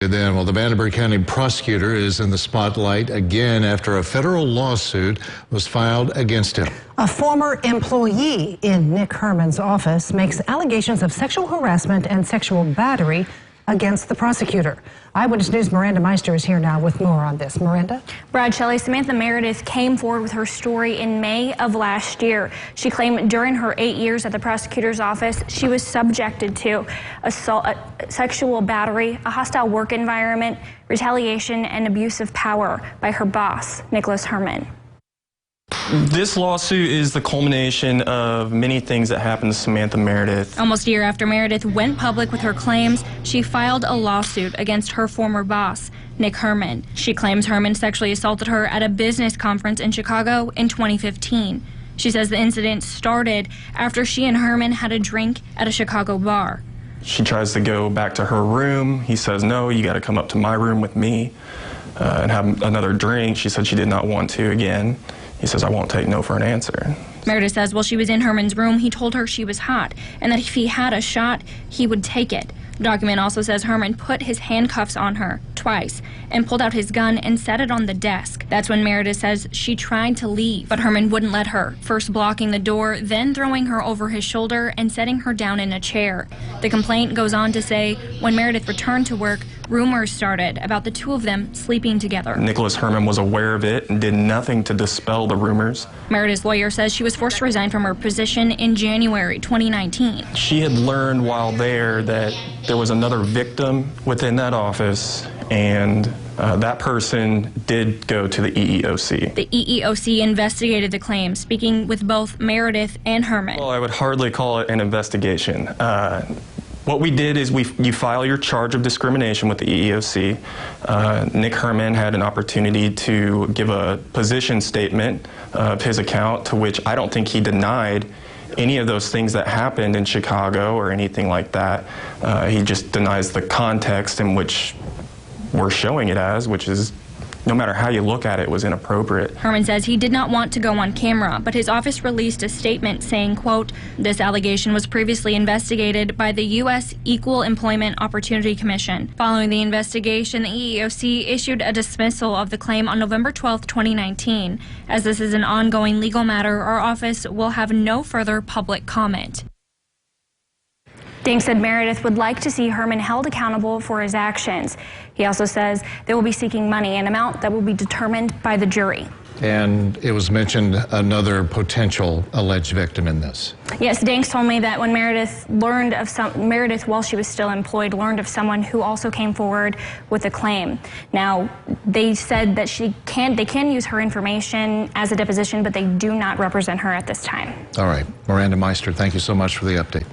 Then, well, the Vanderburgh County prosecutor is in the spotlight again after a federal lawsuit was filed against him. A former employee in Nick Herman's office makes allegations of sexual harassment and sexual battery against the prosecutor. Eyewitness News' Miranda Meister is here now with more on this. Miranda? Brad, Shelley, Samantha Meredith came forward with her story in May of last year. She claimed during her 8 years at the prosecutor's office, she was subjected to assault, sexual battery, a hostile work environment, retaliation, and abuse of power by her boss, Nicholas Herman. This lawsuit is the culmination of many things that happened to Samantha Meredith. Almost a year after Meredith went public with her claims, she filed a lawsuit against her former boss, Nick Herman. She claims Herman sexually assaulted her at a business conference in Chicago in 2015. She says the incident started after she and Herman had a drink at a Chicago bar. She tries to go back to her room. He says, no, you got to come up to my room with me and have another drink. She said she did not want to again. He says, I won't take no for an answer. Meredith says while she was in Herman's room, he told her she was hot and that if he had a shot, he would take it. The document also says Herman put his handcuffs on her twice and pulled out his gun and set it on the desk. That's when Meredith says she tried to leave, but Herman wouldn't let her, first blocking the door, then throwing her over his shoulder and setting her down in a chair. The complaint goes on to say when Meredith returned to work, rumors started about the two of them sleeping together. Nicholas Herman was aware of it and did nothing to dispel the rumors. Meredith's lawyer says she was forced to resign from her position in January 2019. She had learned while there that there was another victim within that office, and that person did go to the EEOC. The EEOC investigated the claim, speaking with both Meredith and Herman. Well, I would hardly call it an investigation. What we did is you file your charge of discrimination with the EEOC. Nick Herman had an opportunity to give a position statement of his account, to which I don't think he denied any of those things that happened in Chicago or anything like that. He just denies the context in which we're showing it as, which is, no matter how you look at it, was inappropriate. Herman says he did not want to go on camera, but his office released a statement saying, quote, this allegation was previously investigated by the U.S. Equal Employment Opportunity Commission. Following the investigation, the EEOC issued a dismissal of the claim on November 12, 2019. As this is an ongoing legal matter, our office will have no further public comment. Dink said Meredith would like to see Herman held accountable for his actions. He also says they will be seeking money, an amount that will be determined by the jury. And it was mentioned another potential alleged victim in this. Yes, Danks told me that when Meredith learned of Meredith, while she was still employed, learned of someone who also came forward with a claim. Now, they said that they can use her information as a deposition, but they do not represent her at this time. All right, Miranda Meister, thank you so much for the update.